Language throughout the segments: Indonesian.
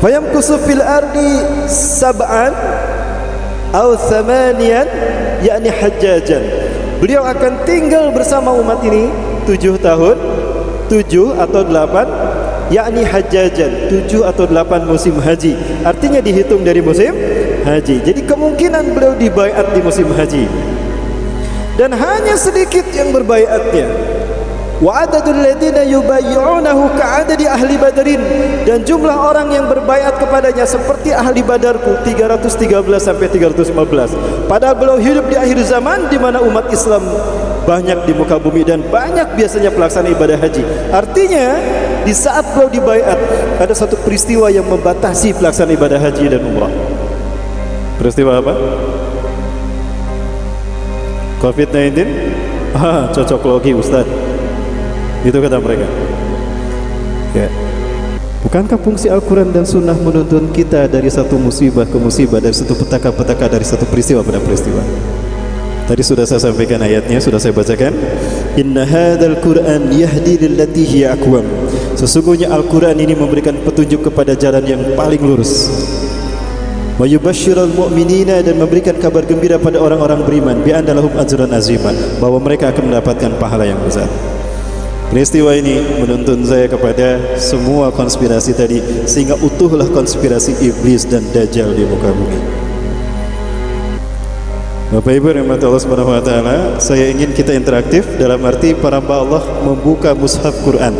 Fayamkusu fil ardi sab'an atau thamanian, yakni hajjajan. Beliau akan tinggal bersama umat ini 7 tahun, 7 atau 8, yakni hajjajan, 7 atau 8 musim haji. Artinya dihitung dari musim haji. Jadi kemungkinan beliau dibaiat di musim haji. Dan hanya sedikit yang berbaiatnya. Wa adadul ladina yubayyi'unahu ka'adadi ahli Badrin, dan jumlah orang yang berbaiat kepadanya seperti ahli Badarku 313 sampai 315. Padahal beliau hidup di akhir zaman di mana umat Islam banyak di muka bumi dan banyak biasanya pelaksanaan ibadah haji. Artinya di saat beliau dibaiat ada satu peristiwa yang membatasi pelaksanaan ibadah haji dan umrah. Peristiwa apa? COVID-19? Cocok logi Ustaz. Itu kata mereka. Ya. Bukankah fungsi Al-Quran dan Sunnah menuntun kita dari satu musibah ke musibah, dari satu petaka-petaka, dari satu peristiwa pada peristiwa? Tadi sudah saya sampaikan ayatnya, sudah saya bacakan. Inna hadzal Qur'an yahdi lillati hiya aqwam. Sesungguhnya Al-Quran ini memberikan petunjuk kepada jalan yang paling lurus. Wa yubashshirul mu'minina, dan memberikan kabar gembira pada orang-orang beriman bi anna lahum ajran azima, bahwa mereka akan mendapatkan pahala yang besar. Peristiwa ini menuntun saya kepada semua konspirasi tadi, sehingga utuhlah konspirasi iblis dan dajjal di muka bumi. Bapak Ibu rahmat Allah Subhanahu wa taala, saya ingin kita interaktif dalam arti para hamba Allah membuka mushaf Quran.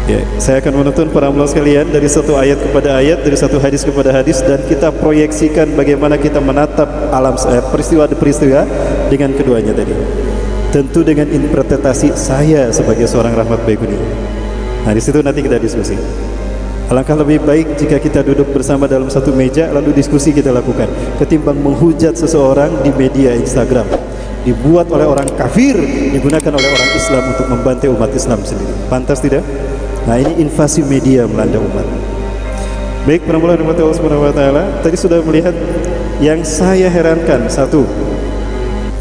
Ya, saya akan menuntun para hamba sekalian dari satu ayat kepada ayat, dari satu hadis kepada hadis, dan kita proyeksikan bagaimana kita menatap alam peristiwa-peristiwa dengan keduanya tadi. Tentu dengan interpretasi saya sebagai seorang Rahmat Baikuni. Nah, di situ nanti kita diskusi. Alangkah lebih baik jika kita duduk bersama dalam satu meja lalu diskusi kita lakukan, ketimbang menghujat seseorang di media Instagram, dibuat oleh orang kafir, digunakan oleh orang Islam untuk membantai umat Islam sendiri. Pantas tidak? Nah, ini invasi media melanda umat. Baik, para ulama rahmat Allah Subhanahu wa taala, tadi sudah melihat yang saya herankan. Satu,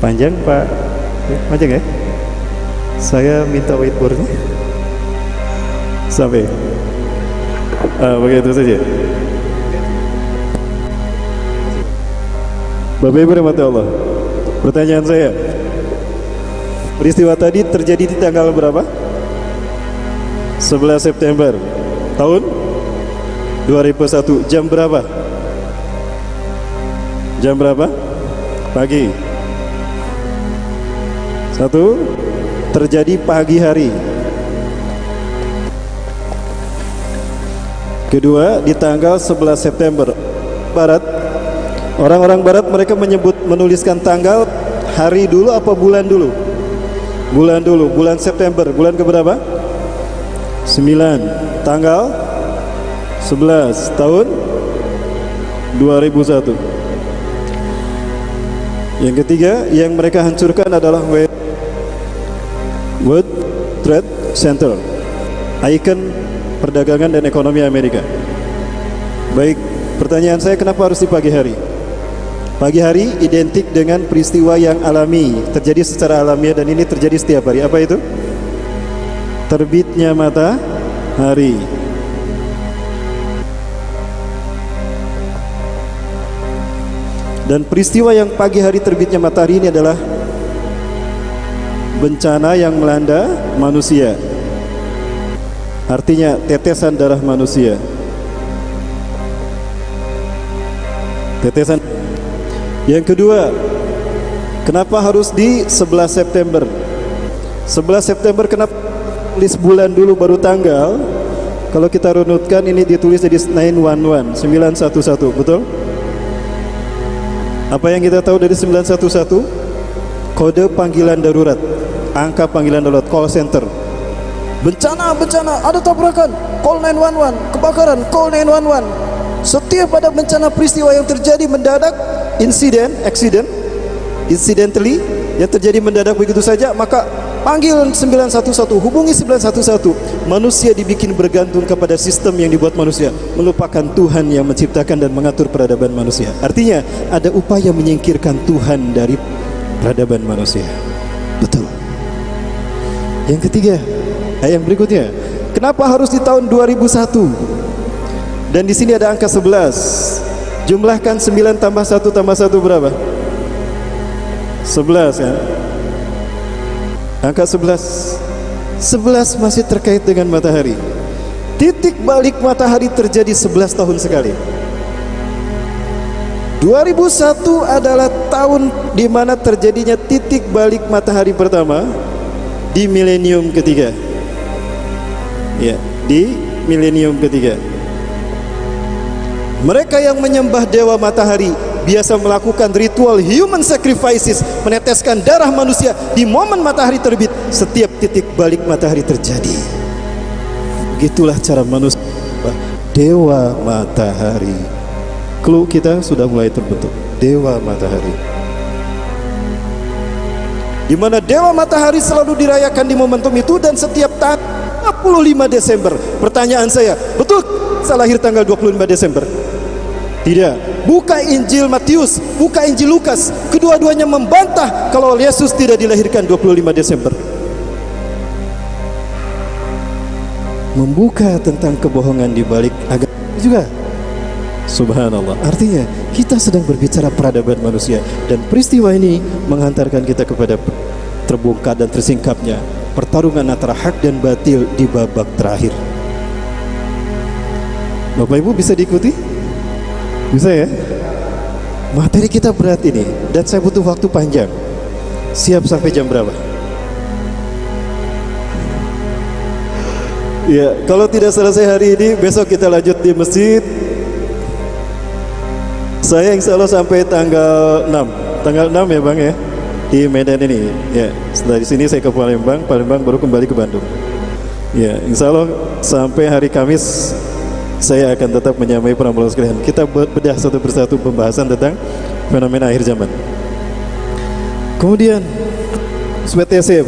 panjang Pak. Panjang ya? Saya minta whiteboardnya sampai begitu saja. Bapak Ibu rahmati Allah, pertanyaan saya, peristiwa tadi terjadi di tanggal berapa? 11 September tahun 2001. Jam berapa? Jam berapa? Pagi. Satu, terjadi pagi hari. Kedua, di tanggal 11 September Barat. Orang-orang Barat mereka menuliskan tanggal hari dulu apa bulan dulu? Bulan dulu, bulan September. Bulan keberapa? 9, tanggal 11 tahun 2001. Yang ketiga, yang mereka hancurkan adalah World Trade Center, ikon perdagangan dan ekonomi Amerika. Baik, pertanyaan saya, kenapa harus di pagi hari? Pagi hari identik dengan peristiwa yang alami, terjadi secara alamiah, dan ini terjadi setiap hari. Apa itu? Terbitnya matahari. Dan peristiwa yang pagi hari terbitnya matahari ini adalah bencana yang melanda manusia. Artinya tetesan darah manusia. Tetesan. Yang kedua, kenapa harus di 11 September? 11 September kenapa tulis bulan dulu baru tanggal? Kalau kita runutkan ini ditulis jadi 911, 911, betul? Apa yang kita tahu dari 911? Kode panggilan darurat, angka panggilan darurat, call center. Bencana, ada tabrakan, call 911, kebakaran, call 911. Setiap ada bencana peristiwa yang terjadi mendadak, incidentally, yang terjadi mendadak begitu saja, maka panggil 911, hubungi 911. Manusia dibikin bergantung kepada sistem yang dibuat manusia, melupakan Tuhan yang menciptakan dan mengatur peradaban manusia. Artinya ada upaya menyingkirkan Tuhan dari peradaban manusia. Betul. Yang ketiga, yang berikutnya, kenapa harus di tahun 2001? Dan di sini ada angka 11. Jumlahkan 9 tambah 1 tambah 1 berapa? 11 kan? Angka 11. 11 masih terkait dengan matahari. Titik balik matahari terjadi 11 tahun sekali. 2001 adalah tahun di mana terjadinya titik balik matahari pertama di milenium ketiga. Ya, di milenium ketiga. Mereka yang menyembah dewa matahari biasa melakukan ritual human sacrifices, meneteskan darah manusia di momen matahari terbit setiap titik balik matahari terjadi. Begitulah cara manusia dewa matahari. Clue kita sudah mulai terbentuk, dewa matahari. Di mana dewa matahari selalu dirayakan di momentum itu dan setiap tanggal 25 Desember. Pertanyaan saya, betul saya lahir tanggal 25 Desember? Tidak. Buka Injil Matius, buka Injil Lukas, kedua-duanya membantah kalau Yesus tidak dilahirkan 25 Desember. Membuka tentang kebohongan di balik agama juga. Subhanallah. Artinya kita sedang berbicara peradaban manusia dan peristiwa ini menghantarkan kita kepada terbongkar dan tersingkapnya pertarungan antara hak dan batil di babak terakhir. Bapak Ibu bisa diikuti? Bisa ya? Materi kita berat ini dan saya butuh waktu panjang. Siap sampai jam berapa? Ya, kalau tidak selesai hari ini, besok kita lanjut di masjid. Saya insya Allah sampai tanggal 6. Tanggal 6 ya Bang ya, di Medan ini. Ya, setelah di sini saya ke Palembang, Palembang baru kembali ke Bandung. Ya, insya Allah sampai hari Kamis saya akan tetap menyamai para mulai sekalian. Kita bedah satu persatu pembahasan tentang fenomena akhir zaman. Kemudian SWTC,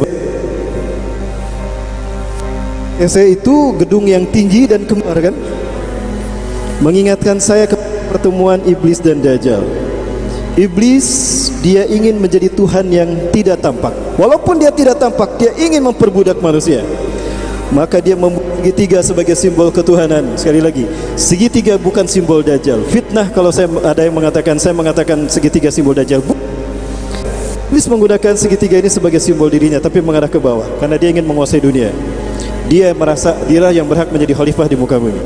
SWTC itu gedung yang tinggi dan kembar kan, mengingatkan saya ke pertemuan iblis dan Dajjal. Iblis dia ingin menjadi Tuhan yang tidak tampak. Walaupun dia tidak tampak, dia ingin memperbudak manusia. Maka dia membuat segitiga sebagai simbol ketuhanan. Sekali lagi, segitiga bukan simbol Dajjal. Fitnah kalau ada yang mengatakan, saya mengatakan segitiga simbol Dajjal. Iblis menggunakan segitiga ini sebagai simbol dirinya, tapi mengarah ke bawah, karena dia ingin menguasai dunia. Dia merasa dialah yang berhak menjadi khalifah di muka bumi.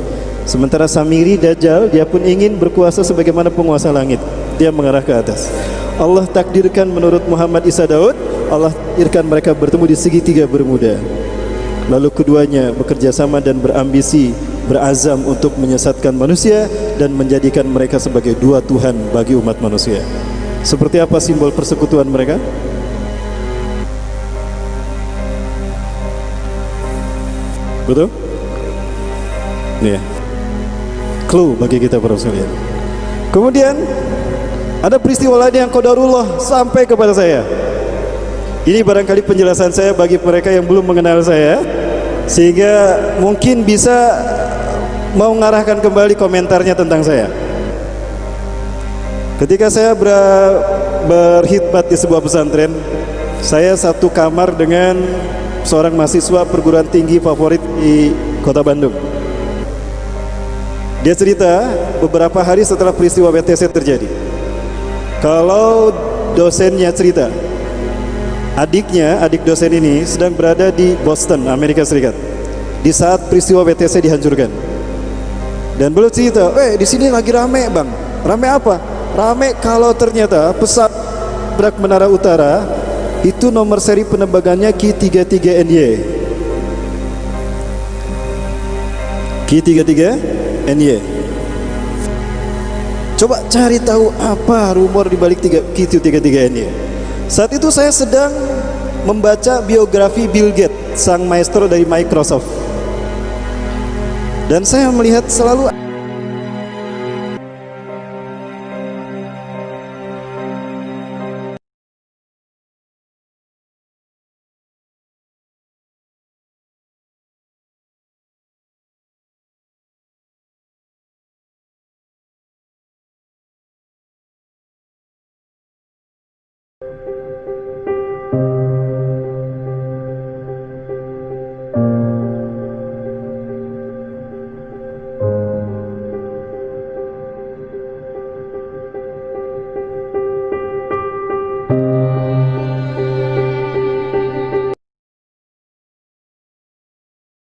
Sementara Samiri Dajjal, dia pun ingin berkuasa sebagaimana penguasa langit. Dia mengarah ke atas. Allah takdirkan menurut Muhammad Isa Daud, Allah takdirkan mereka bertemu di segitiga Bermuda. Lalu keduanya bekerja sama dan berambisi, berazam untuk menyesatkan manusia dan menjadikan mereka sebagai dua Tuhan bagi umat manusia. Seperti apa simbol persekutuan mereka? Betul? Ya. Clue bagi kita para sekalian. Kemudian ada peristiwa lain yang qadarullah sampai kepada saya. Ini barangkali penjelasan saya bagi mereka yang belum mengenal saya, sehingga mungkin bisa mau mengarahkan kembali komentarnya tentang saya. Ketika saya berkhidmat di sebuah pesantren, saya satu kamar dengan seorang mahasiswa perguruan tinggi favorit di kota Bandung. Dia cerita beberapa hari setelah peristiwa WTC terjadi, kalau dosennya cerita, adik dosen ini sedang berada di Boston, Amerika Serikat, di saat peristiwa WTC dihancurkan. Dan beliau cerita, di sini lagi rame Bang. Rame apa? Rame kalau ternyata pesawat Brak Menara Utara itu nomor seri penerbangannya Ki-33NY. Ki-33NY. Coba cari tahu apa rumor di balik Ki-33NY. Saat itu saya sedang membaca biografi Bill Gates, sang maestro dari Microsoft. Dan saya melihat selalu